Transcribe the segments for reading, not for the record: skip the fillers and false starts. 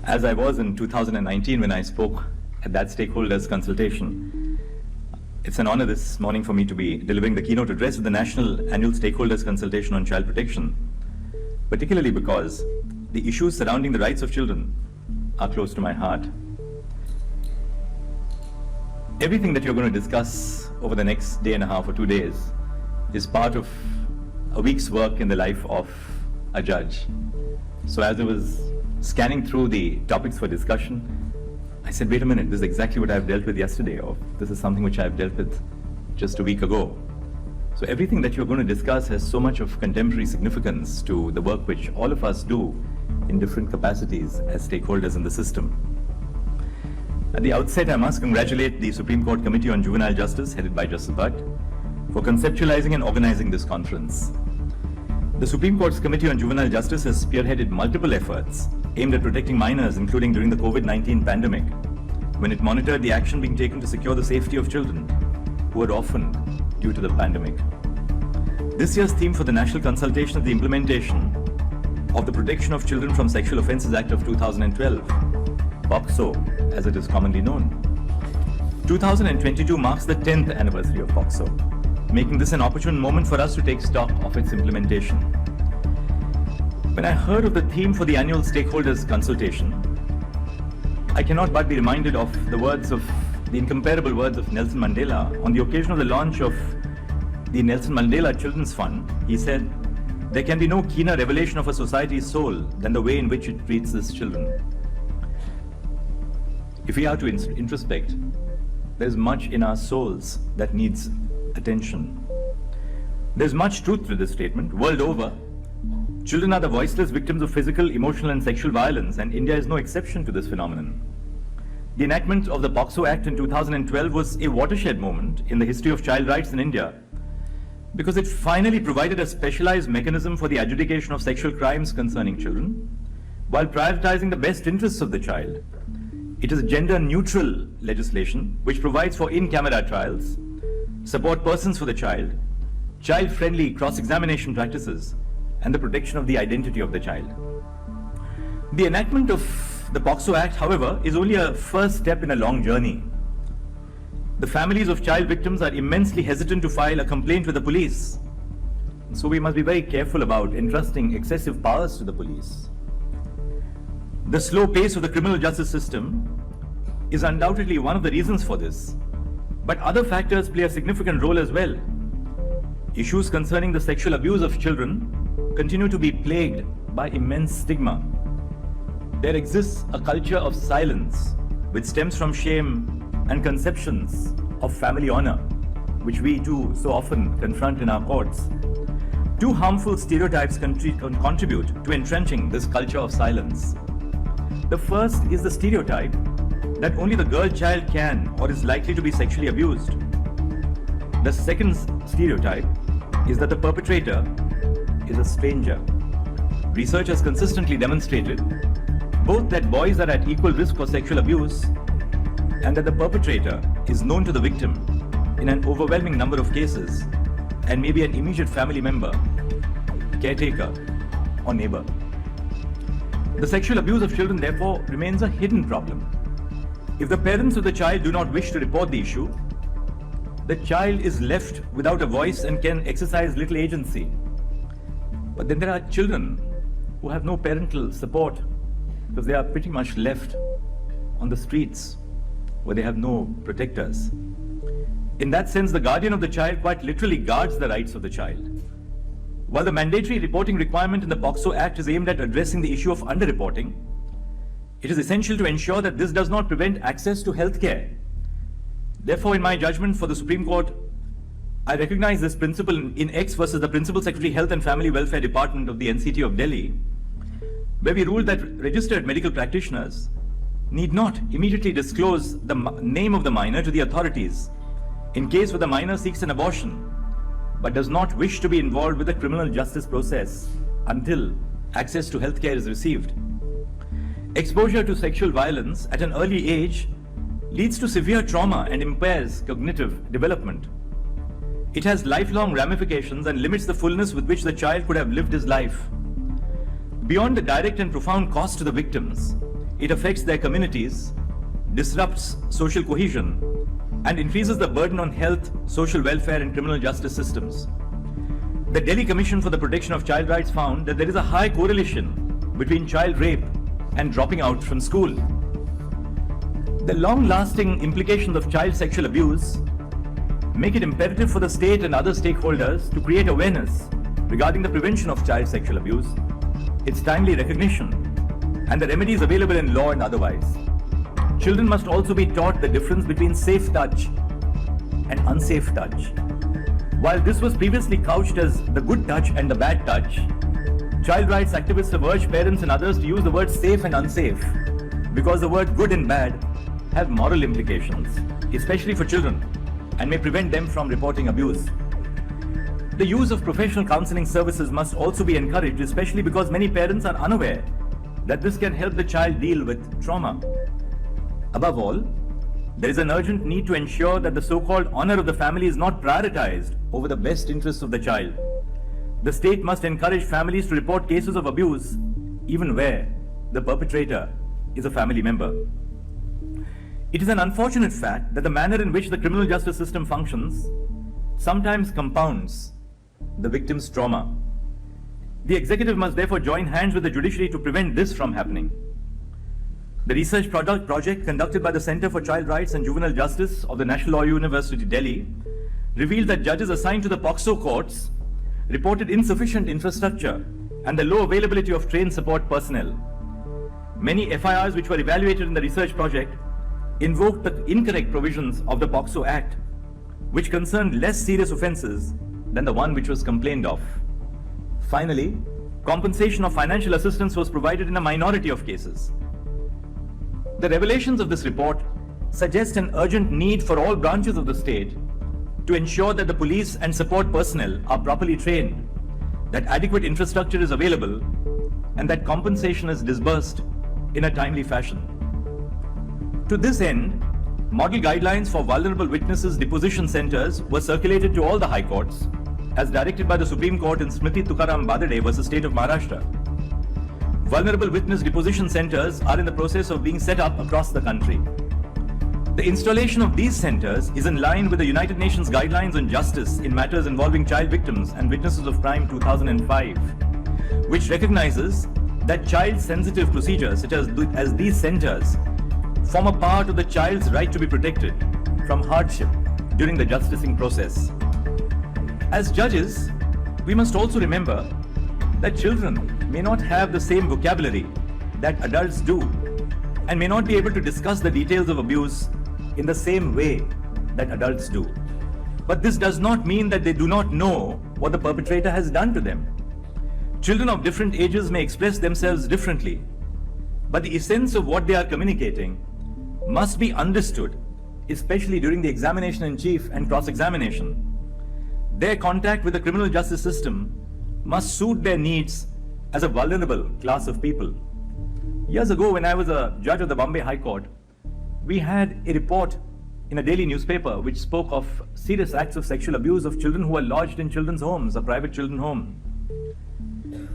as I was in 2019 when I spoke at that stakeholders consultation. It's an honor this morning for me to be delivering the keynote address of the National Annual Stakeholders Consultation on Child Protection, particularly because the issues surrounding the rights of children are close to my heart. Everything that you're going to discuss over the next day and a half or 2 days is part of a week's work in the life of a judge. So as I was scanning through the topics for discussion, I said, wait a minute, this is exactly what I've dealt with yesterday, or this is something which I've dealt with just a week ago. So everything that you're going to discuss has so much of contemporary significance to the work which all of us do in different capacities as stakeholders in the system. At the outset, I must congratulate the Supreme Court Committee on Juvenile Justice, headed by Justice Bhatt, for conceptualizing and organizing this conference. The Supreme Court's Committee on Juvenile Justice has spearheaded multiple efforts aimed at protecting minors, including during the COVID-19 pandemic, when it monitored the action being taken to secure the safety of children who were orphaned due to the pandemic. This year's theme for the national consultation is the implementation of the Protection of Children from Sexual Offences Act of 2012, POCSO, as it is commonly known. 2022 marks the 10th anniversary of POCSO, making this an opportune moment for us to take stock of its implementation. When I heard of the theme for the annual stakeholders consultation, I cannot but be reminded of the incomparable words of Nelson Mandela on the occasion of the launch of the Nelson Mandela Children's Fund. He said, "There can be no keener revelation of a society's soul than the way in which it treats its children." If we are to introspect, there's much in our souls that needs attention. There's much truth to this statement. World over, children are the voiceless victims of physical, emotional, and sexual violence, and India is no exception to this phenomenon. The enactment of the POCSO Act in 2012 was a watershed moment in the history of child rights in India, because it finally provided a specialized mechanism for the adjudication of sexual crimes concerning children, while prioritizing the best interests of the child. It is gender-neutral legislation which provides for in-camera trials, support persons for the child, child-friendly cross-examination practices, and the protection of the identity of the child. The enactment of the POCSO Act, however, is only a first step in a long journey. The families of child victims are immensely hesitant to file a complaint with the police. So we must be very careful about entrusting excessive powers to the police. The slow pace of the criminal justice system is undoubtedly one of the reasons for this, but other factors play a significant role as well. Issues concerning the sexual abuse of children continue to be plagued by immense stigma. There exists a culture of silence which stems from shame and conceptions of family honor, which we too so often confront in our courts. Two harmful stereotypes contribute to entrenching this culture of silence. The first is the stereotype that only the girl child can or is likely to be sexually abused. The second stereotype is that the perpetrator is a stranger. Research has consistently demonstrated both that boys are at equal risk for sexual abuse and that the perpetrator is known to the victim in an overwhelming number of cases and may be an immediate family member, caretaker, or neighbor. The sexual abuse of children, therefore, remains a hidden problem. If the parents of the child do not wish to report the issue, the child is left without a voice and can exercise little agency. But then there are children who have no parental support because they are pretty much left on the streets where they have no protectors. In that sense, the guardian of the child quite literally guards the rights of the child. While the mandatory reporting requirement in the POCSO Act is aimed at addressing the issue of underreporting, it is essential to ensure that this does not prevent access to health care. Therefore, in my judgment for the Supreme Court, I recognize this principle in X versus the Principal Secretary Health and Family Welfare Department of the NCT of Delhi, where we ruled that registered medical practitioners need not immediately disclose the name of the minor to the authorities in case where the minor seeks an abortion but does not wish to be involved with the criminal justice process until access to healthcare is received. Exposure to sexual violence at an early age leads to severe trauma and impairs cognitive development. It has lifelong ramifications and limits the fullness with which the child could have lived his life. Beyond the direct and profound cost to the victims, it affects their communities, disrupts social cohesion, and increases the burden on health, social welfare, and criminal justice systems. The Delhi Commission for the Protection of Child Rights found that there is a high correlation between child rape and dropping out from school. The long-lasting implications of child sexual abuse make it imperative for the state and other stakeholders to create awareness regarding the prevention of child sexual abuse, its timely recognition, and the remedies available in law and otherwise. Children must also be taught the difference between safe touch and unsafe touch. While this was previously couched as the good touch and the bad touch, child rights activists have urged parents and others to use the words safe and unsafe because the word good and bad have moral implications, especially for children, and may prevent them from reporting abuse. The use of professional counseling services must also be encouraged, especially because many parents are unaware that this can help the child deal with trauma. Above all, there is an urgent need to ensure that the so-called honor of the family is not prioritized over the best interests of the child. The state must encourage families to report cases of abuse, even where the perpetrator is a family member. It is an unfortunate fact that the manner in which the criminal justice system functions sometimes compounds the victim's trauma. The executive must therefore join hands with the judiciary to prevent this from happening. The research project conducted by the Center for Child Rights and Juvenile Justice of the National Law University, Delhi, revealed that judges assigned to the POCSO courts reported insufficient infrastructure and the low availability of trained support personnel. Many FIRs which were evaluated in the research project invoked the incorrect provisions of the POCSO Act, which concerned less serious offences than the one which was complained of. Finally, compensation of financial assistance was provided in a minority of cases. The revelations of this report suggest an urgent need for all branches of the state to ensure that the police and support personnel are properly trained, that adequate infrastructure is available, and that compensation is disbursed in a timely fashion. To this end, model guidelines for vulnerable witnesses deposition centers were circulated to all the high courts, as directed by the Supreme Court in Smriti Tukaram Badade versus State of Maharashtra. Vulnerable witness deposition centers are in the process of being set up across the country. The installation of these centers is in line with the United Nations Guidelines on Justice in Matters Involving Child Victims and Witnesses of Crime 2005, which recognizes that child-sensitive procedures such as these centers form a part of the child's right to be protected from hardship during the justicing process. As judges, we must also remember that children may not have the same vocabulary that adults do and may not be able to discuss the details of abuse in the same way that adults do. But this does not mean that they do not know what the perpetrator has done to them. Children of different ages may express themselves differently, but the essence of what they are communicating must be understood, especially during the examination in chief and cross-examination. Their contact with the criminal justice system must suit their needs as a vulnerable class of people. Years ago, when I was a judge of the Bombay High Court, we had a report in a daily newspaper which spoke of serious acts of sexual abuse of children who were lodged in children's homes, a private children's home.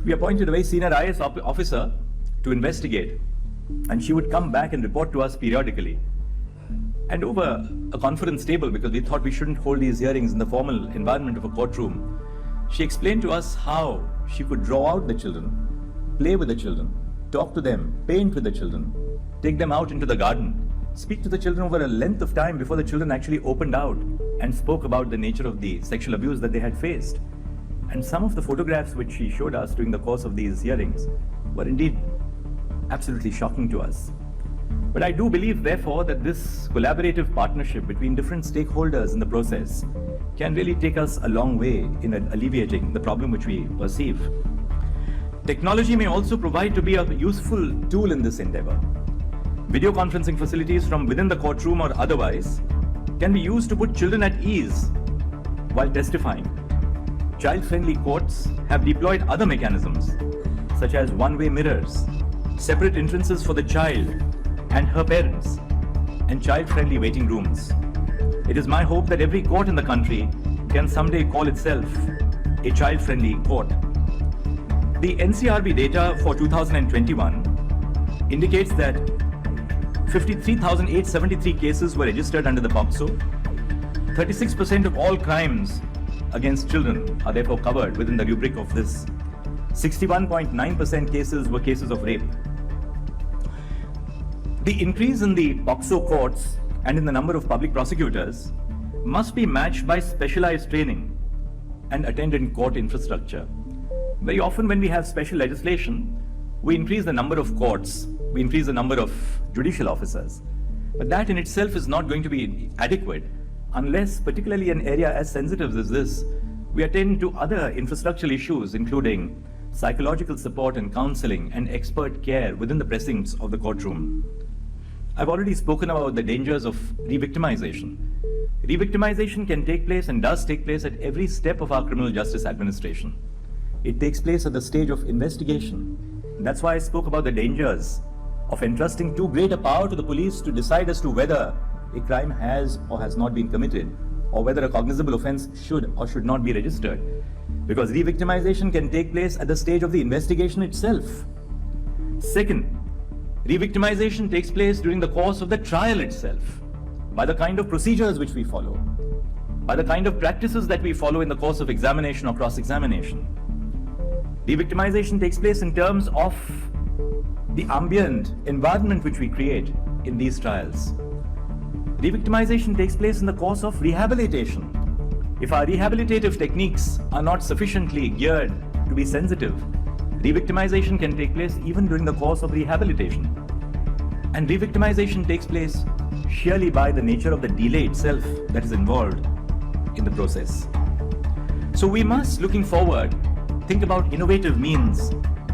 We appointed a very senior IS officer to investigate, and she would come back and report to us periodically. And over a conference table, because we thought we shouldn't hold these hearings in the formal environment of a courtroom, she explained to us how she could draw out the children, play with the children, talk to them, paint with the children, take them out into the garden, speak to the children over a length of time before the children actually opened out and spoke about the nature of the sexual abuse that they had faced. And some of the photographs which she showed us during the course of these hearings were indeed absolutely shocking to us. But I do believe, therefore, that this collaborative partnership between different stakeholders in the process can really take us a long way in alleviating the problem which we perceive. Technology may also provide to be a useful tool in this endeavor. Video conferencing facilities from within the courtroom or otherwise can be used to put children at ease while testifying. Child-friendly courts have deployed other mechanisms, such as one-way mirrors, separate entrances for the child and her parents, and child-friendly waiting rooms. It is my hope that every court in the country can someday call itself a child-friendly court. The NCRB data for 2021 indicates that 53,873 cases were registered under the POCSO. 36% of all crimes against children are therefore covered within the rubric of this. 61.9% cases were cases of rape. The increase in the POCSO courts and in the number of public prosecutors must be matched by specialized training and attendant court infrastructure. Very often when we have special legislation, we increase the number of courts, we increase the number of judicial officers. But that in itself is not going to be adequate unless, particularly an area as sensitive as this, we attend to other infrastructural issues, including psychological support and counseling and expert care within the precincts of the courtroom. I've already spoken about the dangers of re-victimization. Re-victimization can take place and does take place at every step of our criminal justice administration. It takes place at the stage of investigation. And that's why I spoke about the dangers of entrusting too great a power to the police to decide as to whether a crime has or has not been committed, or whether a cognizable offense should or should not be registered. Because re-victimization can take place at the stage of the investigation itself. Second, re-victimization takes place during the course of the trial itself, by the kind of procedures which we follow, by the kind of practices that we follow in the course of examination or cross-examination. Re-victimization takes place in terms of the ambient environment which we create in these trials. Re-victimization takes place in the course of rehabilitation. If our rehabilitative techniques are not sufficiently geared to be sensitive, re-victimization can take place even during the course of rehabilitation. And re-victimization takes place sheerly by the nature of the delay itself that is involved in the process. So we must, looking forward, think about innovative means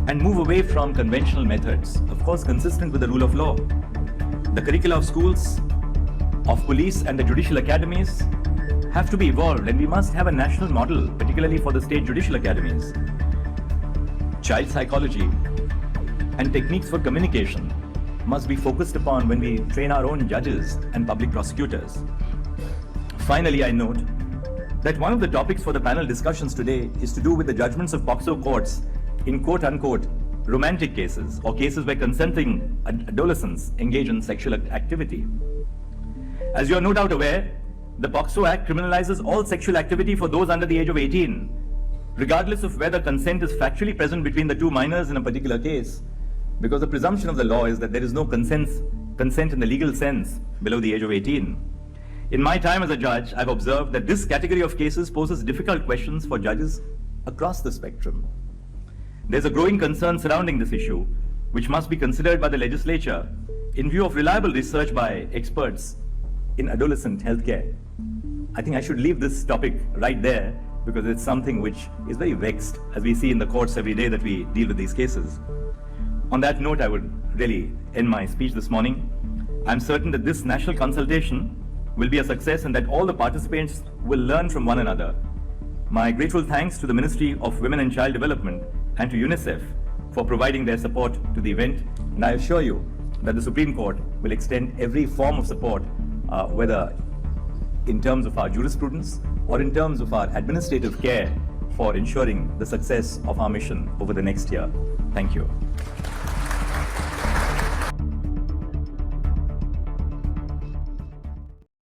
and move away from conventional methods, of course consistent with the rule of law. The curricula of schools, of police and the judicial academies have to be evolved, and we must have a national model, particularly for the state judicial academies. Child psychology and techniques for communication must be focused upon when we train our own judges and public prosecutors. Finally, I note that one of the topics for the panel discussions today is to do with the judgments of POCSO courts in quote-unquote romantic cases, or cases where consenting adolescents engage in sexual activity. As you are no doubt aware, the POCSO Act criminalizes all sexual activity for those under the age of 18, regardless of whether consent is factually present between the two minors in a particular case, because the presumption of the law is that there is no consent in the legal sense below the age of 18. In my time as a judge, I've observed that this category of cases poses difficult questions for judges across the spectrum. There's a growing concern surrounding this issue, which must be considered by the legislature in view of reliable research by experts in adolescent healthcare. I think I should leave this topic right there because it's something which is very vexed, as we see in the courts every day that we deal with these cases. On that note, I would really end my speech this morning. I'm certain that this national consultation will be a success and that all the participants will learn from one another. My grateful thanks to the Ministry of Women and Child Development and to UNICEF for providing their support to the event, and I assure you that the Supreme Court will extend every form of support, whether in terms of our jurisprudence or in terms of our administrative care, for ensuring the success of our mission over the next year. Thank you.